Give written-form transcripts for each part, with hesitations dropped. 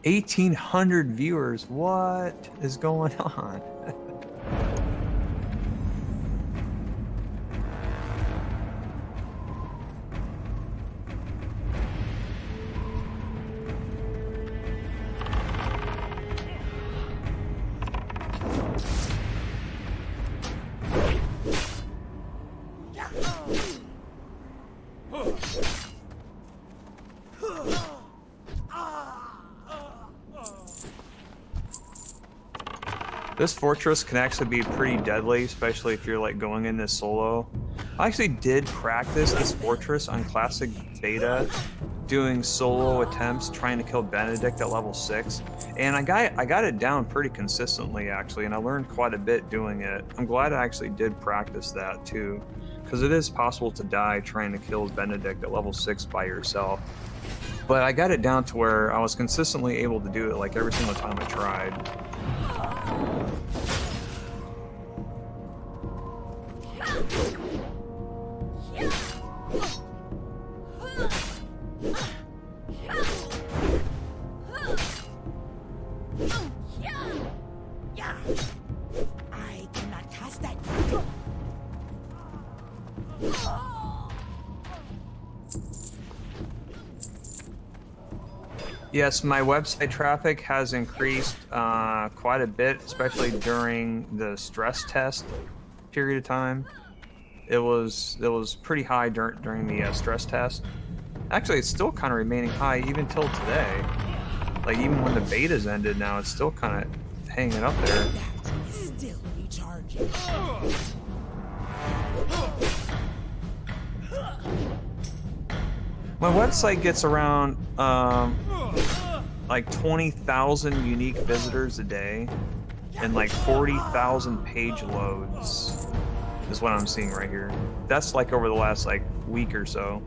1,800 viewers. What is going on? This fortress can actually be pretty deadly, especially if you're like going in this solo. I actually did practice this fortress on classic beta, doing solo attempts trying to kill Benedict at level 6, and I got it down pretty consistently actually, and I learned quite a bit doing it. I'm glad I actually did practice that too, because it is possible to die trying to kill Benedict at level 6 by yourself. But I got it down to where I was consistently able to do it like every single time I tried. I cannot cast that. Yes, my website traffic has increased quite a bit, especially during the stress test period of time. It was pretty high during the stress test. Actually, it's still kind of remaining high even till today. Like even when the beta's ended now, it's still kind of hanging up there. Still recharging. My website gets around like 20,000 unique visitors a day and like 40,000 page loads is what I'm seeing right here. That's like over the last like week or so.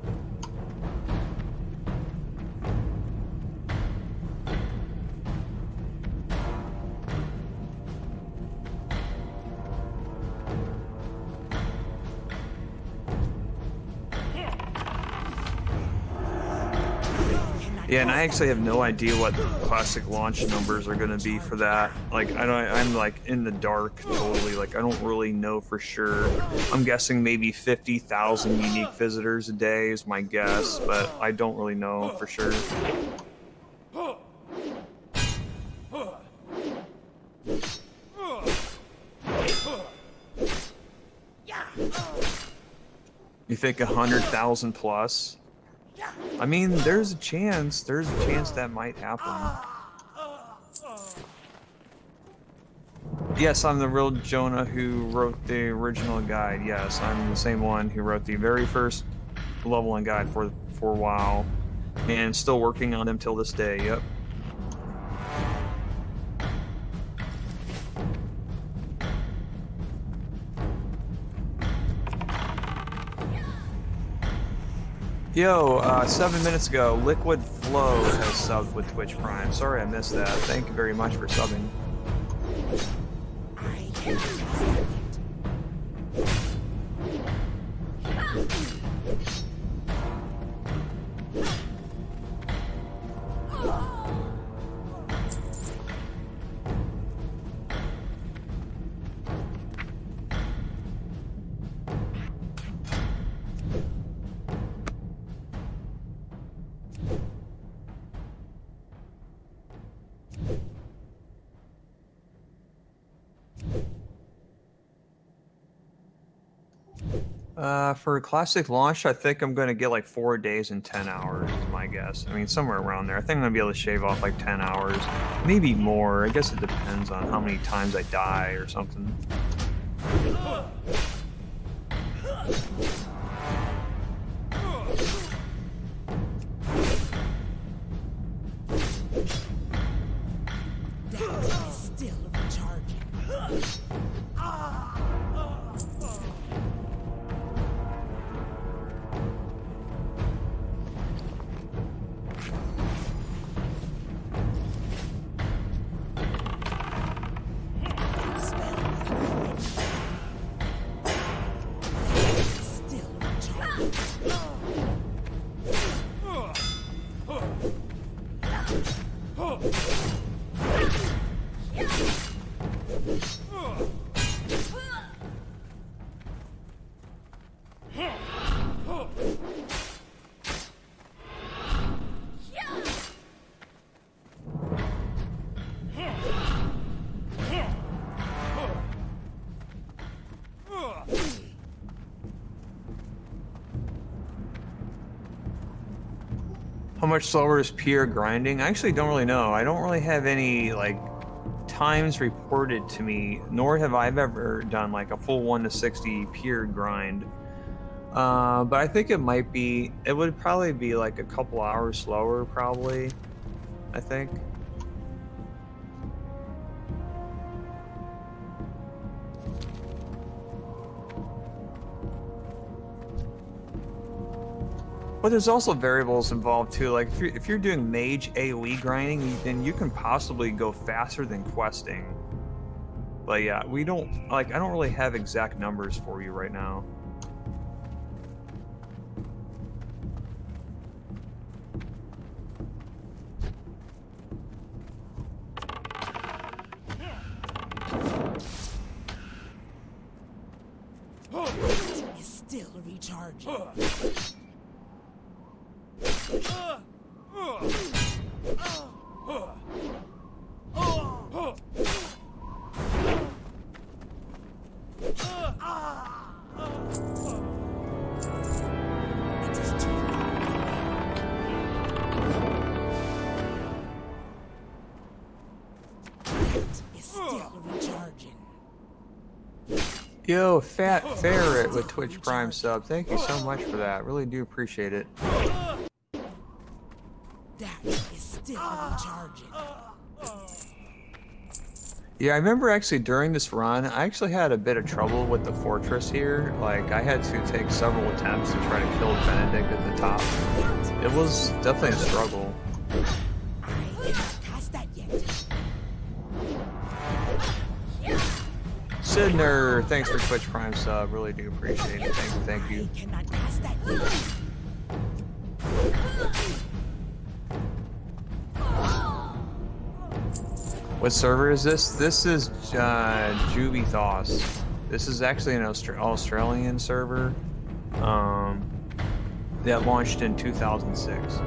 Yeah, and I actually have no idea what classic launch numbers are going to be for that. Like, I'm like in the dark totally. Like, I don't really know for sure. I'm guessing maybe 50,000 unique visitors a day is my guess, but I don't really know for sure. You think 100,000 plus? I mean, there's a chance that might happen. Yes, I'm the real Jonah who wrote the original guide. Yes, I'm the same one who wrote the very first leveling guide for WoW, and still working on them till this day. Yep. Yo, 7 minutes ago, Liquid Flow has subbed with Twitch Prime. Sorry I missed that. Thank you very much for subbing. For classic launch, I think I'm going to get like 4 days and 10 hours is my guess. I mean, somewhere around there. I think I'm going to be able to shave off like 10 hours, maybe more. I guess it depends on how many times I die or something. Still recharging. How much slower is pure grinding? I actually don't really know. I don't really have any like times reported to me, nor have I ever done like a full 1 to 60 pure grind. But I think it might be, it would probably be like a couple hours slower, probably, I think. But there's also variables involved too. Like if you're doing mage AoE grinding, then you can possibly go faster than questing. But yeah, we don't like. I don't really have exact numbers for you right now. Is still recharging. Yo, Fat Ferret with Twitch Prime sub. Thank you so much for that. Really do appreciate it. That is still recharging. Yeah, I remember actually during this run, I actually had a bit of trouble with the fortress here. Like, I had to take several attempts to try to kill Benedict at the top. It was definitely a struggle. I cannot cast that yet. Sidner, thanks for Twitch Prime sub. Really do appreciate it. Thank you. I cannot cast that yet. What server is this? This is Jubithos. This is actually an Australian server that launched in 2006.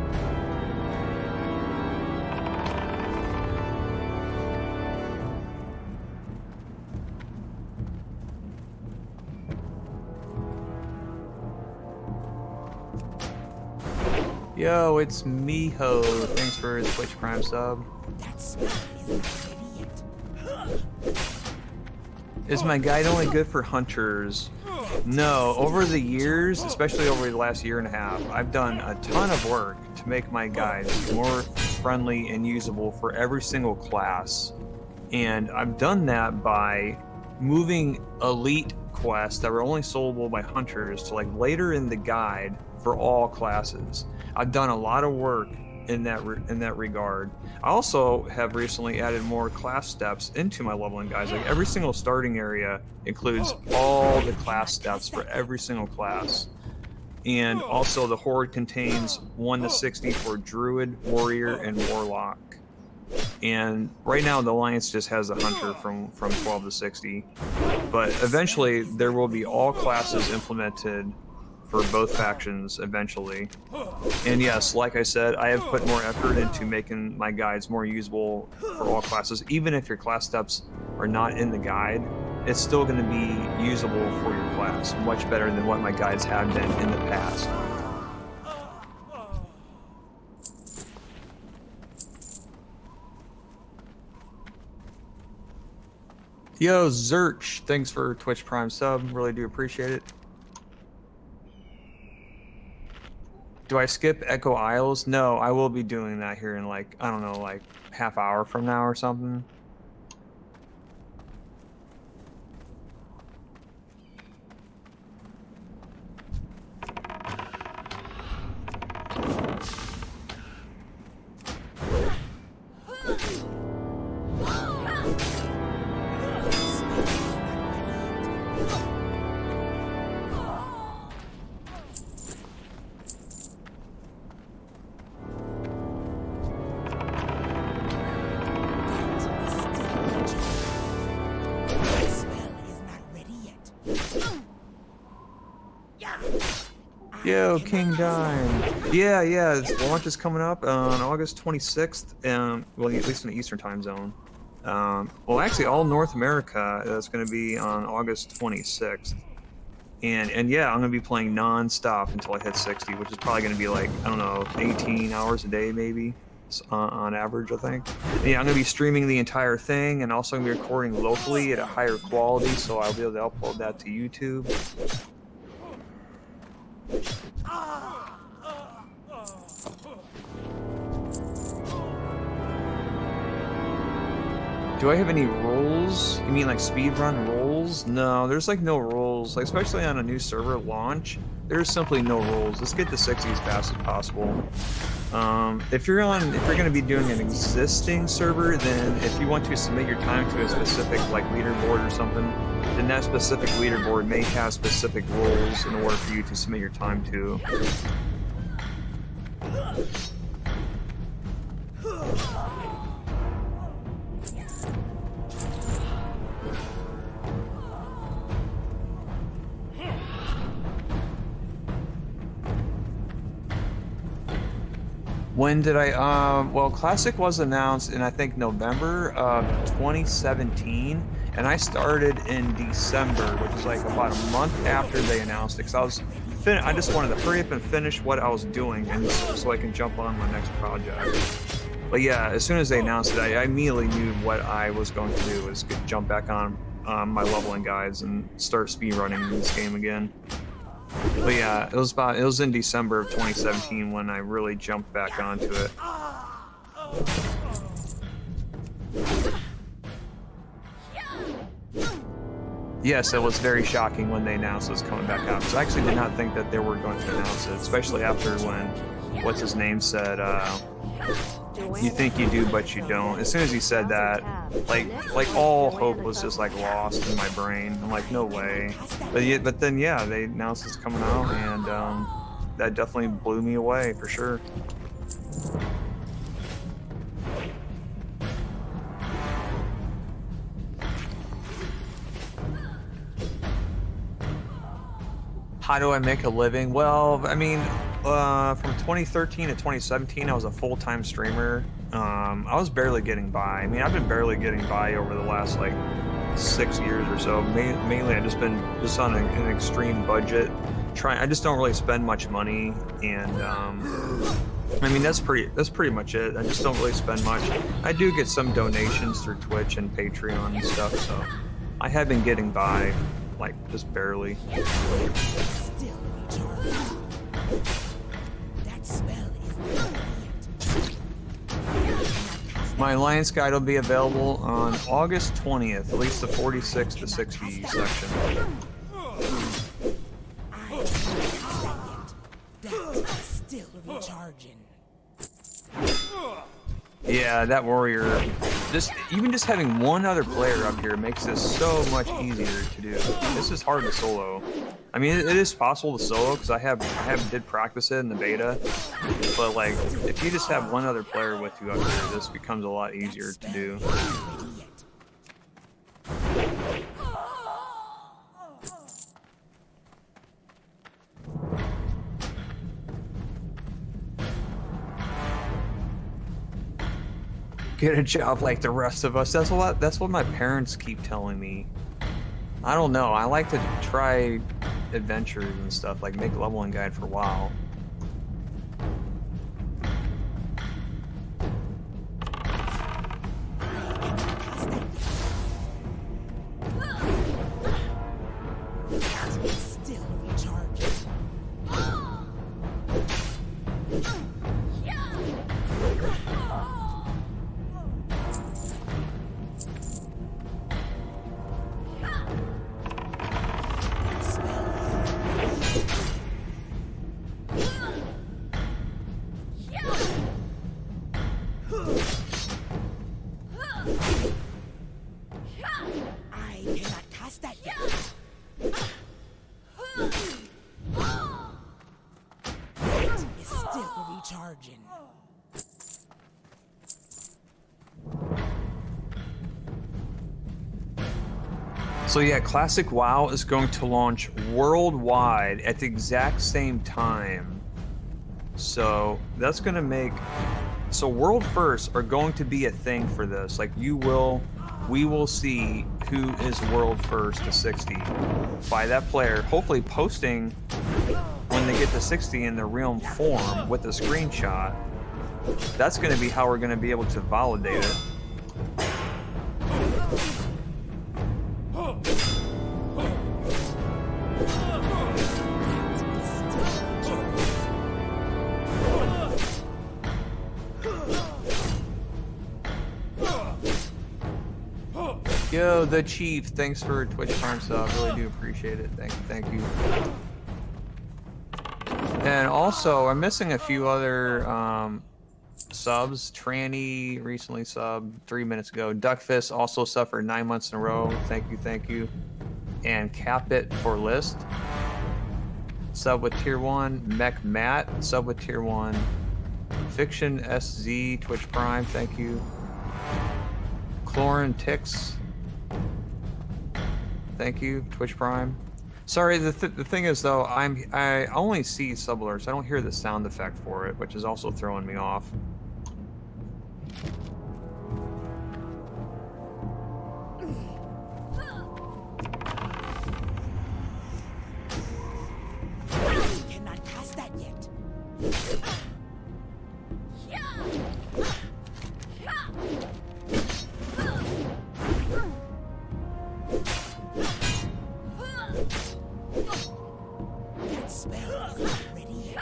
Yo, it's Miho. Thanks for his Twitch Prime sub. That's Is my guide only good for hunters? No, over the years, especially over the last year and a half, I've done a ton of work to make my guides more friendly and usable for every single class. And I've done that by moving elite quests that were only solvable by hunters to like later in the guide for all classes. I've done a lot of work in that regard. I also have recently added more class steps into my leveling guides. Like every single starting area includes all the class steps for every single class. And also the horde contains 1 to 60 for druid, warrior, and warlock. And right now the alliance just has a hunter from 12 to 60. But eventually there will be all classes implemented for both factions eventually. And yes, like I said, I have put more effort into making my guides more usable for all classes. Even if your class steps are not in the guide, it's still going to be usable for your class, much better than what my guides have been in the past. Yo, Zerch, thanks for Twitch Prime sub, really do appreciate it. Do I skip Echo Isles? No, I will be doing that here in like, I don't know, like half hour from now or something. Yo, King Dime. Yeah, yeah. Its launch is coming up on August 26th. Well, at least in the Eastern time zone. Well, actually, all North America is going to be on August 26th. And yeah, I'm going to be playing non-stop until I hit 60, which is probably going to be like, I don't know, 18 hours a day maybe on average, I think. And yeah, I'm going to be streaming the entire thing and also going to be recording locally at a higher quality, so I'll be able to upload that to YouTube. Do I have any roles? You mean like speedrun roles? No, there's like no roles. Like especially on a new server launch, there's simply no roles. Let's get to 60 as fast as possible. If you're gonna be doing an existing server, then if you want to submit your time to a specific like leaderboard or something, then that specific leaderboard may have specific roles in order for you to submit your time to. When did I, well, Classic was announced in, I think, November of 2017, and I started in December, which is like about a month after they announced it, because I just wanted to hurry up and finish what I was doing, and so I can jump on my next project. But yeah, as soon as they announced it, I immediately knew what I was going to do, was jump back on my leveling guides and start speedrunning this game again. But yeah, it was in December of 2017 when I really jumped back onto it. Yes, it was very shocking when they announced it was coming back out, because I actually did not think that they were going to announce it, especially after when what's his name said, you think you do, but you don't. As soon as he said that, like all hope was just like lost in my brain. I'm like, no way. But then yeah, they announced it's coming out, and that definitely blew me away for sure. How do I make a living? Well, I mean, from 2013 to 2017, I was a full-time streamer. I was barely getting by. I mean, I've been barely getting by over the last like 6 years or so. Mainly, I've just been on an extreme budget. I just don't really spend much money, and I mean that's pretty much it. I just don't really spend much. I do get some donations through Twitch and Patreon and stuff, so I have been getting by, like just barely. Still recharged. That smell is brilliant. My Alliance guide will be available on August 20th, at least the 46 to 60 section. That is still recharging. Yeah, that warrior. Even just having one other player up here makes this so much easier to do. This is hard to solo. I mean, it is possible to solo because I did practice it in the beta, but like if you just have one other player with you up here, this becomes a lot easier to do. Get a job like the rest of us. That's what my parents keep telling me. I don't know. I like to try adventures and stuff, like make leveling guide for a while. Still recharging. I cannot cast that yet. It is still recharging. So yeah, Classic WoW is going to launch worldwide at the exact same time. So that's going to make... So world firsts are going to be a thing for this. Like we will see who is world first to 60 by that player, hopefully posting when they get to 60 in the realm form with a screenshot. That's going to be how we're going to be able to validate it. Yo, the Chief, thanks for Twitch Prime sub. Really do appreciate it. Thank you. And also, I'm missing a few other subs. Tranny recently subbed 3 minutes ago. Duckfist also suffered 9 months in a row. Thank you. And Capit for List. Sub with tier 1. Mech Matt, sub with tier 1. Fiction SZ, Twitch Prime, thank you. Clorin Tix, thank you, Twitch Prime. Sorry, the thing is though, I only see sub alerts. I don't hear the sound effect for it, which is also throwing me off. I cannot cast that yet. That spell is not ready yet.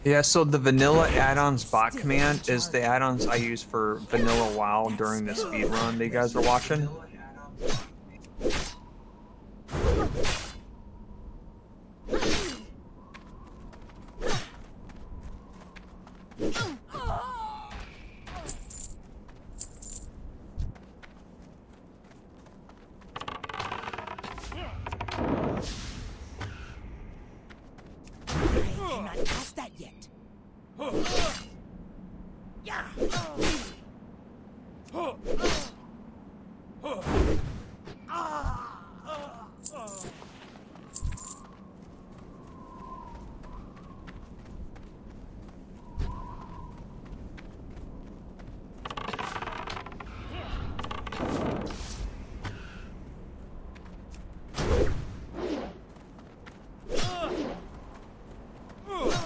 Yeah, so the vanilla add-ons bot command is the add-ons I use for vanilla WoW during the speedrun that you guys are watching.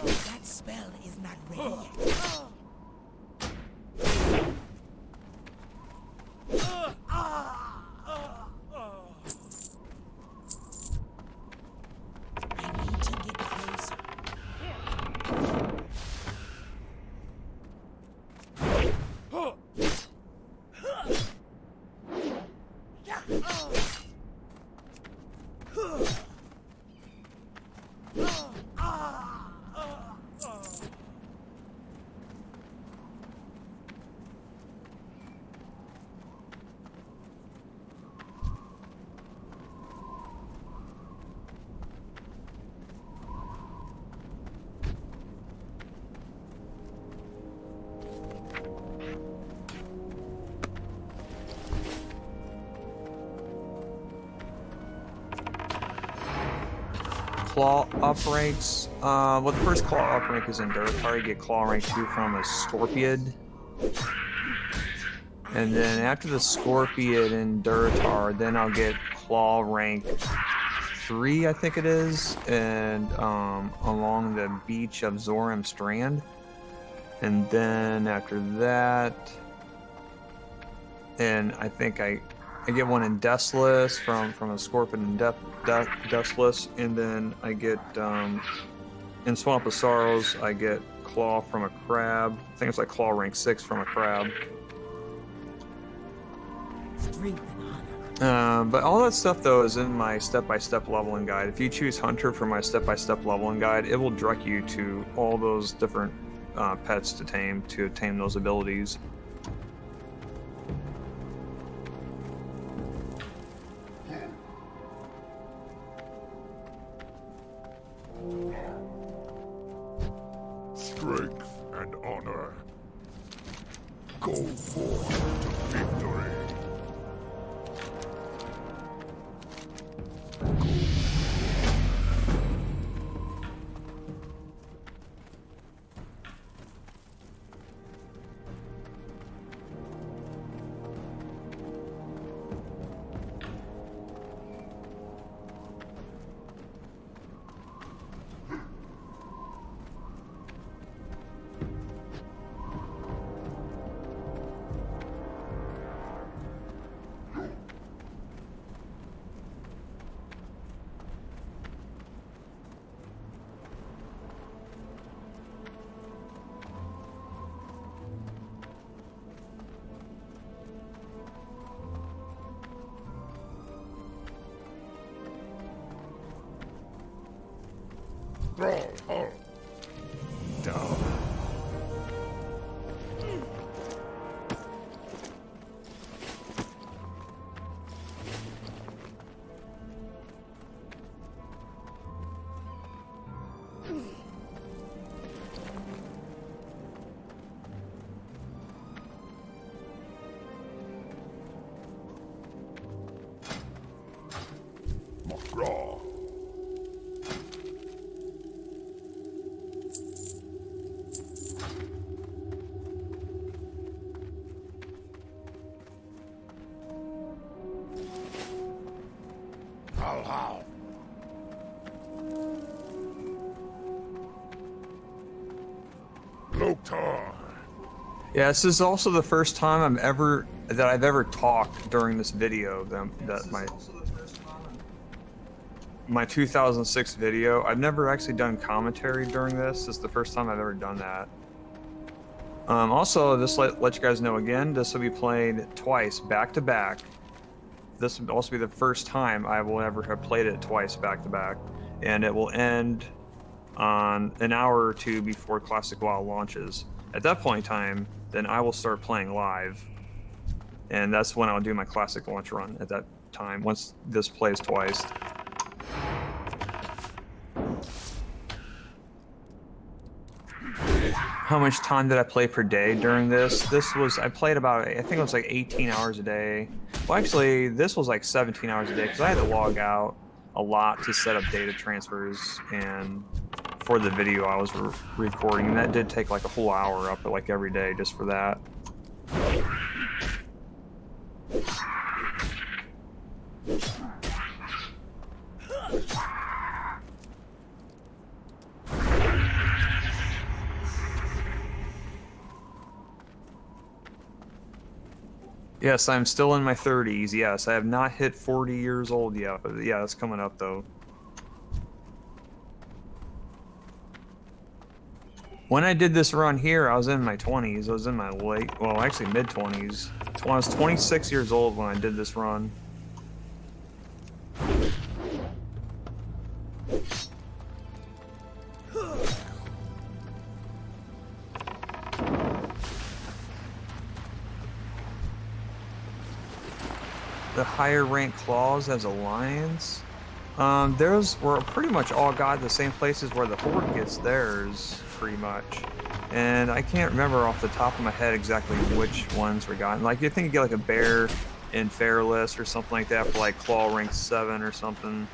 That spell is not ready yet. I need to get closer. Claw up ranks. Well, the first claw up rank is in Duratar. You get claw rank 2 from a Scorpiid. And then after the Scorpiid in Duratar, then I'll get claw rank 3, I think it is, and along the beach of Zoram Strand. And then after that, and I think I get one in Deathless from a Scorpion in Deathless, and then I get in Swamp of Sorrows I get Claw from a crab. I think it's like Claw rank 6 from a crab. Strength and honor. But all that stuff though is in my step-by-step leveling guide. If you choose Hunter for my step-by-step leveling guide, it will direct you to all those different pets to tame those abilities. Strength and honor. Go forth to victory. Down. McGraw. How? Loktar. Yeah, this is also the first time I've ever talked during this video. My 2006 video. I've never actually done commentary during this. This is the first time I've ever done that. Also, just let you guys know again, this will be played twice, back to back. This will also be the first time I will ever have played it twice, back to back. And it will end on an hour or two before Classic WoW launches. At that point in time, then I will start playing live. And that's when I'll do my Classic launch run at that time, once this plays twice. How much time did I play per day during this? I played about, I think it was like 18 hours a day. Well, actually, this was like 17 hours a day because I had to log out a lot to set up data transfers and for the video I was recording. And that did take like a whole hour up like every day just for that. Yes, I'm still in my 30s. Yes, I have not hit 40 years old yet, but yeah, it's coming up though. When I did this run here, I was in my 20s. I was in my well, actually mid-20s. I was 26 years old when I did this run. The higher rank claws as alliance. Those were pretty much all got the same places where the horde gets theirs, pretty much. And I can't remember off the top of my head exactly which ones were gotten. Like, you think you get like a bear in Fairless or something like that for like claw rank 7 or something.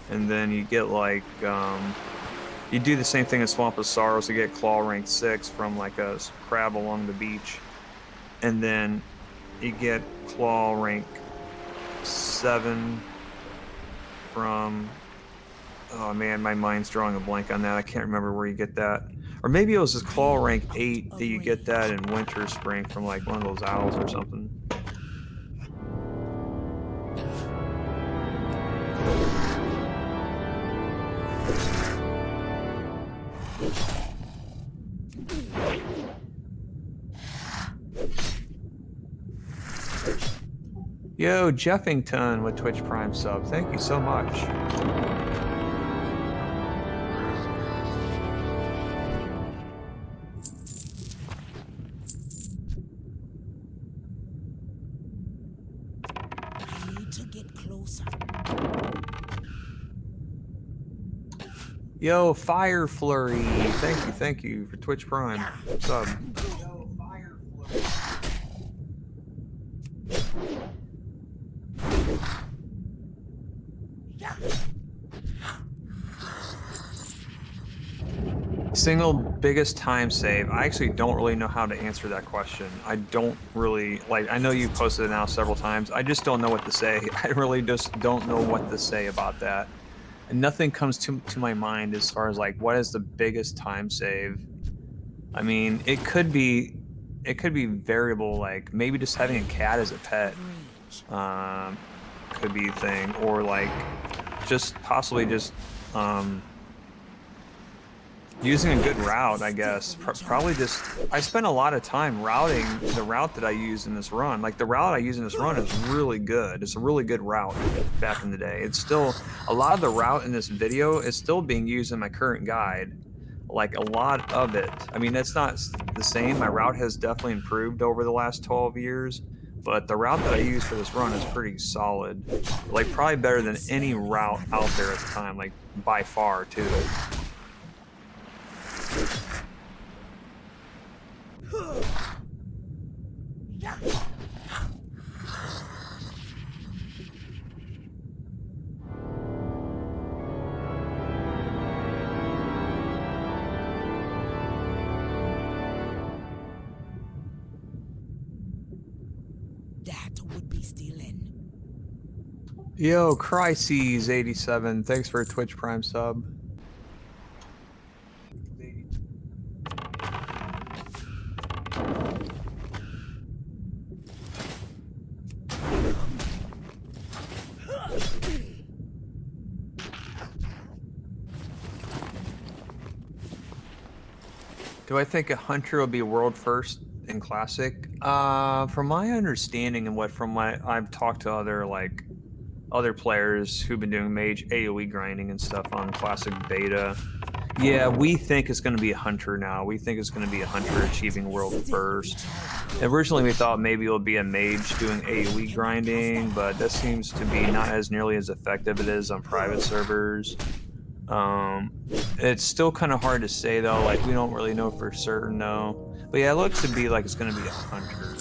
And then you get like, you do the same thing in Swamp of Sorrows, you get claw rank 6 from like a crab along the beach. And then you get claw rank 7 from, oh man, my mind's drawing a blank on that. I can't remember where you get that. Or maybe it was just claw rank 8 that you get that in Winter Spring from like one of those owls or something. Yo, Jeffington with Twitch Prime sub. Thank you so much. I need to get closer. Yo, Fire Flurry. Thank you for Twitch Prime sub. Single biggest time save. I actually don't really know how to answer that question. I don't really, like, I know you've posted it now several times. I just don't know what to say. I really just don't know what to say about that. And nothing comes to my mind as far as like what is the biggest time save. I mean, it could be variable, like maybe just having a cat as a pet could be a thing, or like just possibly just using a good route, I guess. Probably just, I spent a lot of time routing the route that I use in this run. Like the route I use in this run is really good. It's a really good route back in the day. It's still, a lot of the route in this video is still being used in my current guide. Like a lot of it. I mean, it's not the same. My route has definitely improved over the last 12 years, but the route that I use for this run is pretty solid. Like probably better than any route out there at the time, like by far too. That would be stealing. Yo, Crises87, thanks for a Twitch Prime sub. Do I think a hunter will be world first in classic? From my understanding and from what I've talked to other players who've been doing mage AoE grinding and stuff on classic beta, yeah, we think it's going to be a hunter now. We think it's going to be a hunter achieving world first. Originally, we thought maybe it'll be a mage doing AoE grinding, but that seems to be not as nearly as effective it is on private servers. It's still kind of hard to say though, like we don't really know for certain though. But yeah, it looks to be like it's going to be a hunter.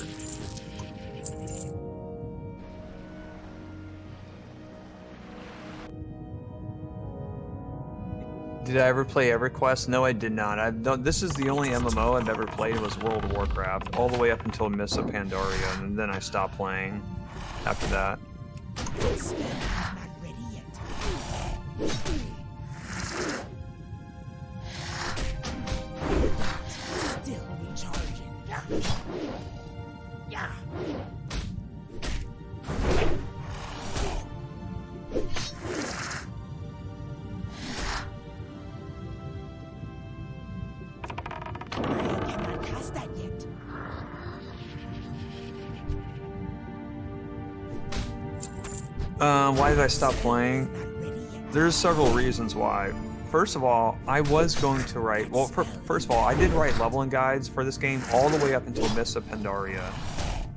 Did I ever play EverQuest? No, I did not. This is the only MMO I've ever played was World of Warcraft, all the way up until Mists of Pandaria, and then I stopped playing after that. I'm not ready yet. Still recharging. Yeah. I cannot cast that yet. Why did I stop playing? There's several reasons why. First of all, I was going to write, well, first of all, I did write leveling guides for this game all the way up until Mists of Pandaria.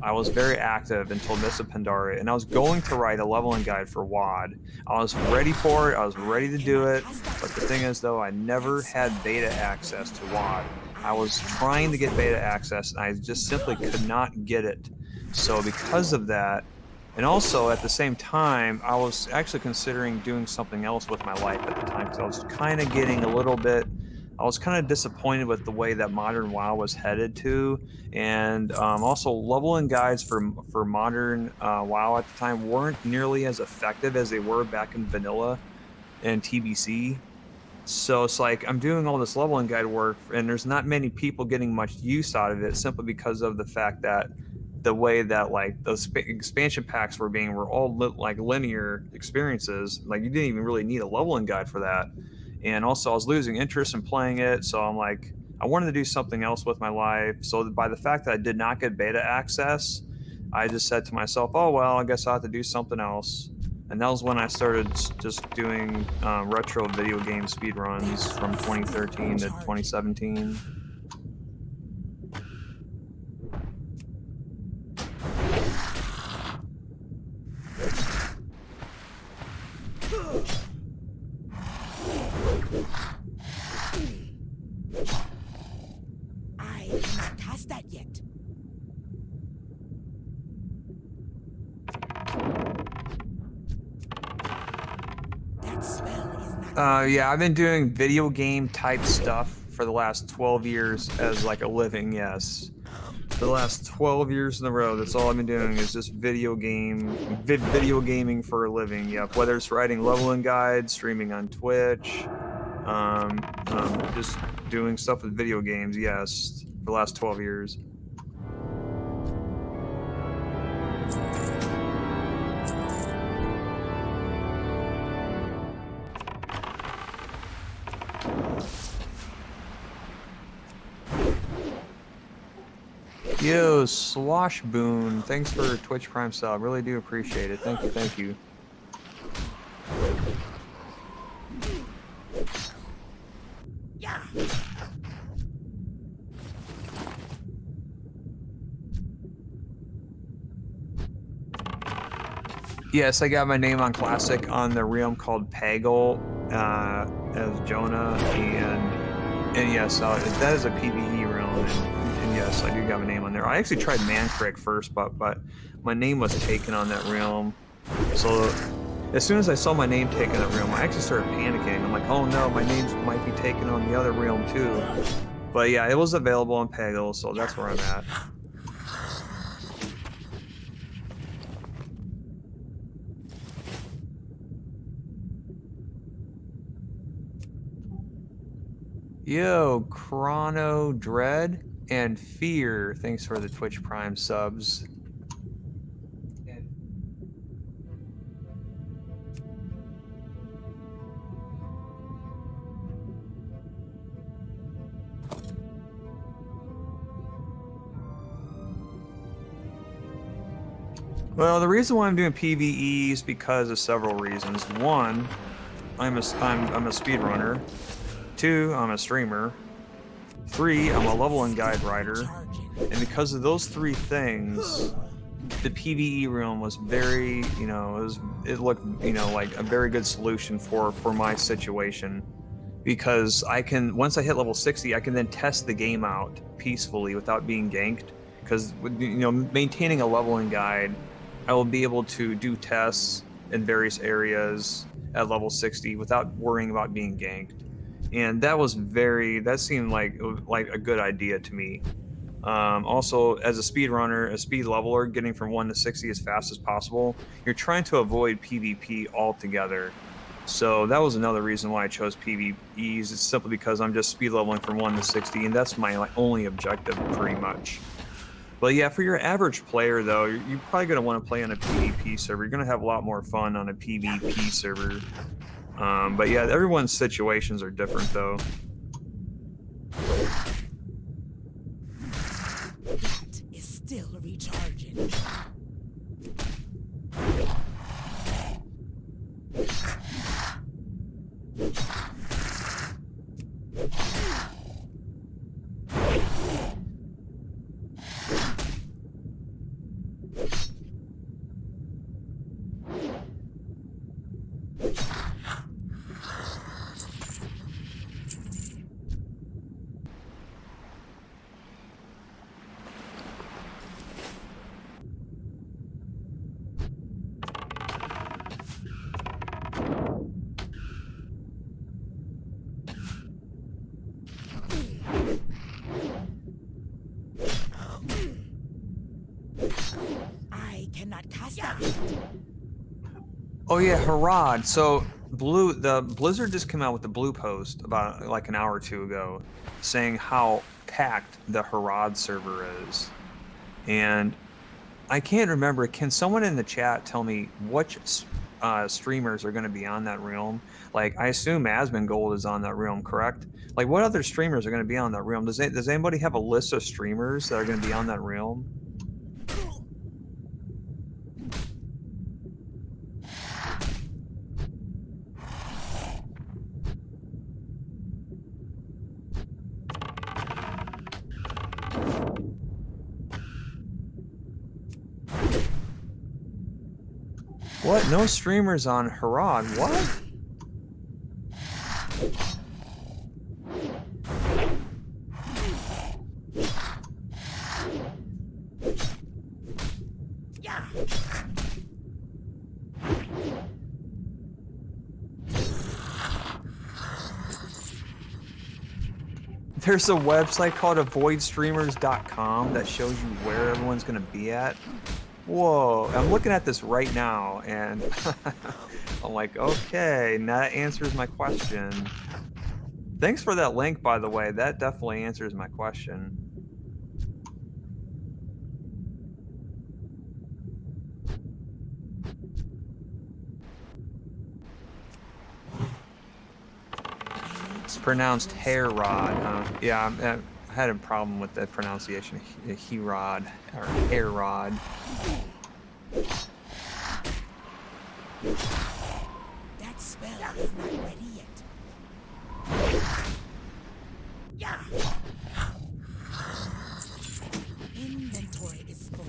I was very active until Mists of Pandaria, and I was going to write a leveling guide for WoD. I was ready for it, I was ready to do it, but the thing is though, I never had beta access to WoD. I was trying to get beta access, and I just simply could not get it. So because of that, and also at the same time, I was actually considering doing something else with my life at the time, because I was kind of getting a little bit, I was kind of disappointed with the way that modern WoW was headed to, and also leveling guides for modern WoW at the time weren't nearly as effective as they were back in vanilla and TBC. So it's like I'm doing all this leveling guide work, and there's not many people getting much use out of it simply because of the fact that the way that like those expansion packs were all like linear experiences. Like you didn't even really need a leveling guide for that. And also I was losing interest in playing it, so I'm like, I wanted to do something else with my life. So by the fact that I did not get beta access, I just said to myself, oh well, I guess I'll have to do something else. And that was when I started just doing retro video game speedruns from 2013 to 2017. I cannot cast that yet. That spell is not. Yeah, I've been doing video game type stuff for the last 12 years as like a living, yes. For the last 12 years in a row, that's all I've been doing is just video gaming for a living. Yep, whether it's writing leveling guides, streaming on Twitch, just doing stuff with video games, yes, for the last 12 years. Yo, Swashboon, thanks for Twitch Prime sub. Really do appreciate it. Thank you, thank you. Yeah. Yes, I got my name on Classic on the realm called Pagel as Jonah, and yes, that is a PvE realm, and yes, I do got my name on there. I actually tried Mancrick first, but my name was taken on that realm. So as soon as I saw my name taken on that realm, I actually started panicking. I'm like, oh no, my name might be taken on the other realm too. But yeah, it was available on Pagel, so that's where I'm at. Yo, Chrono Dread and Fear, thanks for the Twitch Prime subs. Well, the reason why I'm doing PvE is because of several reasons. One, I'm a speedrunner. Two, I'm a streamer. Three, I'm a level and guide writer. And because of those three things, the PvE realm was very, it looked, like a very good solution for my situation. Because once I hit level 60, I can then test the game out peacefully without being ganked. Because, maintaining a level and guide, I will be able to do tests in various areas at level 60 without worrying about being ganked. And that seemed like a good idea to me. Also, as a speedrunner, a speed leveler, getting from 1 to 60 as fast as possible, you're trying to avoid PvP altogether. So that was another reason why I chose PvEs. It's simply because I'm just speed leveling from 1 to 60, and that's my only objective, pretty much. But yeah, for your average player, though, you're probably going to want to play on a PvP server. You're going to have a lot more fun on a PvP server. But yeah, everyone's situations are different, though. That is still recharging. I cannot cast that. Oh yeah, Harad. So the Blizzard just came out with the blue post about like an hour or two ago, saying how packed the Harad server is, and I can't remember. Can someone in the chat tell me which streamers are going to be on that realm? Like, I assume Asmongold is on that realm, correct? Like, what other streamers are going to be on that realm? Does anybody have a list of streamers that are going to be on that realm? What? No streamers on Harad. What? There's a website called avoidstreamers.com that shows you where everyone's going to be at. Whoa, I'm looking at this right now, and I'm like, okay, now that answers my question. Thanks for that link, by the way. That definitely answers my question. It's pronounced hair rod, huh? Yeah, I had a problem with that pronunciation. Herod or hair rod. That spell is not ready yet. Yeah. Inventory is full.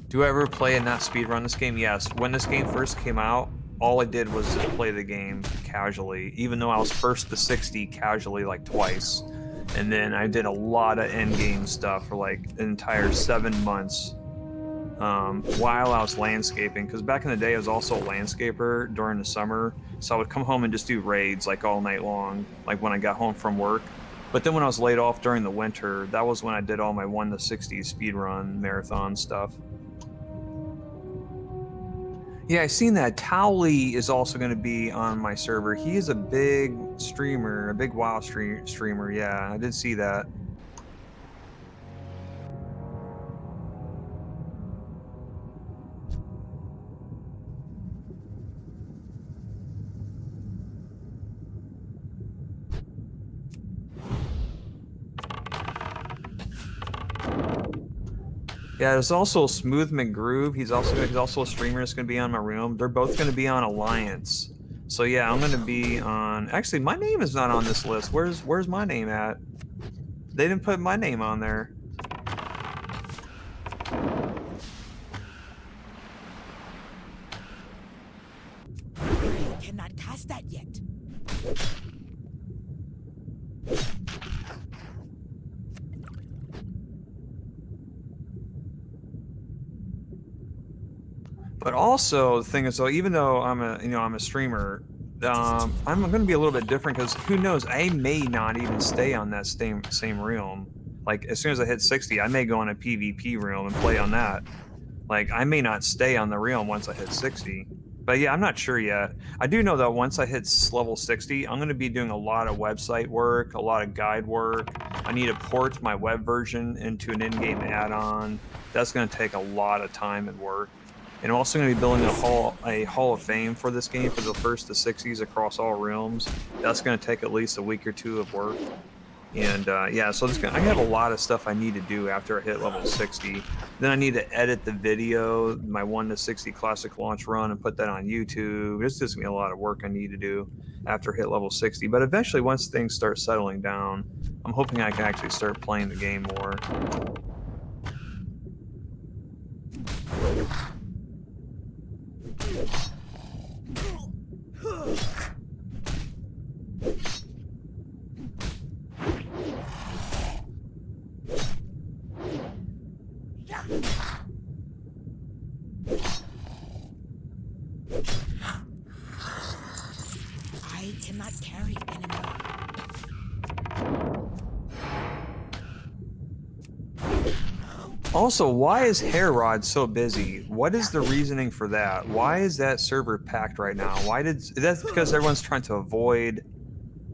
Do I ever play and not speedrun this game? Yes. When this game first came out, all I did was just play the game casually, even though I was first to 60 casually like twice. And then I did a lot of endgame stuff for like an entire 7 months while I was landscaping. Because back in the day, I was also a landscaper during the summer. So I would come home and just do raids like all night long, like when I got home from work. But then when I was laid off during the winter, that was when I did all my 1 to 60 speedrun marathon stuff. Yeah, I seen that. Towley is also going to be on my server. He is a big streamer, a big WoW streamer. Yeah, I did see that. Yeah, there's also Smooth McGroove. He's also a streamer that's going to be on my room. They're both going to be on Alliance. So yeah, I'm going to be on. Actually, my name is not on this list. Where's my name at? They didn't put my name on there. I cannot cast that yet. But also, the thing is, though, even though I'm a streamer, I'm going to be a little bit different because who knows? I may not even stay on that same realm. Like as soon as I hit 60, I may go on a PvP realm and play on that. Like I may not stay on the realm once I hit 60. But yeah, I'm not sure yet. I do know that once I hit level 60, I'm going to be doing a lot of website work, a lot of guide work. I need to port my web version into an in-game add-on. That's going to take a lot of time and work. And I'm also going to be building a hall of fame for this game for the first to 60s across all realms. That's going to take at least a week or two of work. And yeah, so I have a lot of stuff I need to do after I hit level 60. Then I need to edit the video, my 1 to 60 classic launch run, and put that on YouTube. It's just going to be a lot of work I need to do after I hit level 60. But eventually, once things start settling down, I'm hoping I can actually start playing the game more. I cannot carry anymore. Also, why is Herod so busy? What is the reasoning for that? Why is that server packed right now? That's because everyone's trying to avoid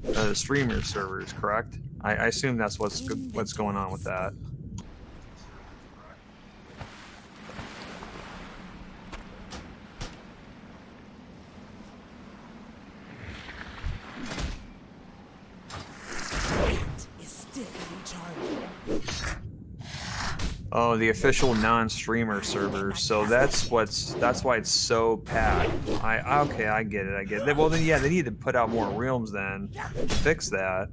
the streamer servers, correct? I assume that's what's going on with that. Oh, the official non-streamer server. So that's why it's so packed. Okay, I get it. Well then, yeah, they need to put out more realms then to fix that.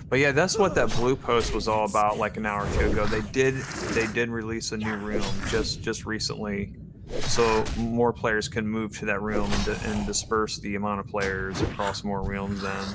But But yeah, that's what that blue post was all about. Like an hour or two ago, they did release a new room just recently, so more players can move to that room and disperse the amount of players across more realms. Then.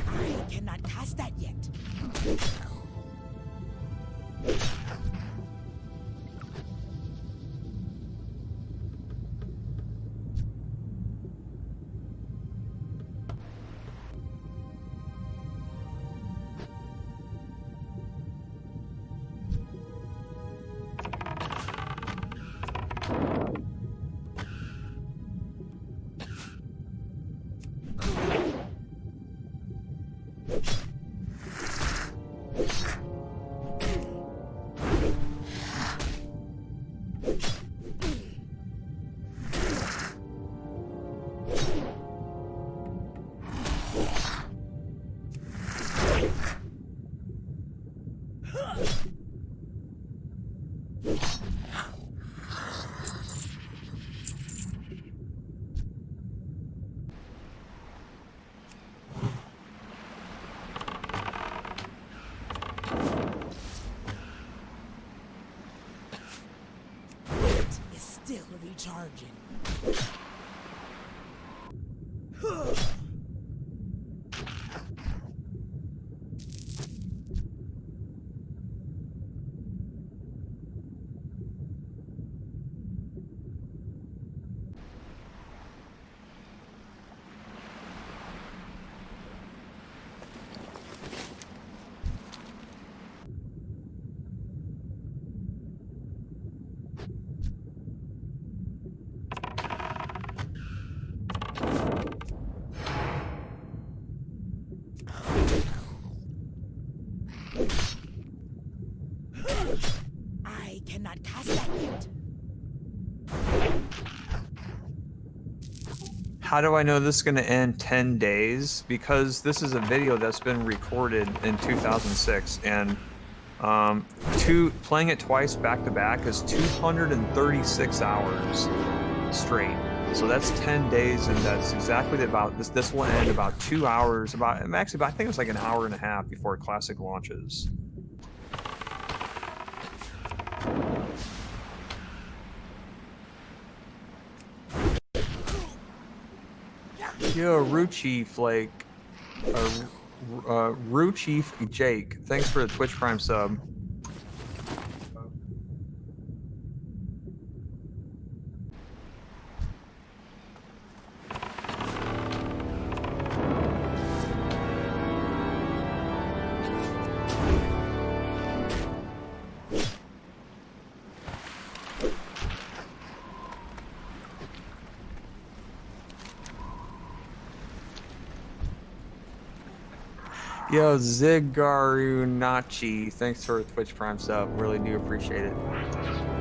I cannot cast that yet. Still recharging. I cannot cast that yet. How do I know this is going to end 10 days? Because this is a video that's been recorded in 2006, and playing it twice back to back is 236 hours straight. So that's 10 days, and that's exactly about this. This will end about 2 hours. Actually, I think it's like an hour and a half before Classic launches. Yo, Ruchief, like, Ruchief Jake, thanks for the Twitch Prime sub. Yo, Zigaru Nachi, thanks for a Twitch Prime sub. Really do appreciate it.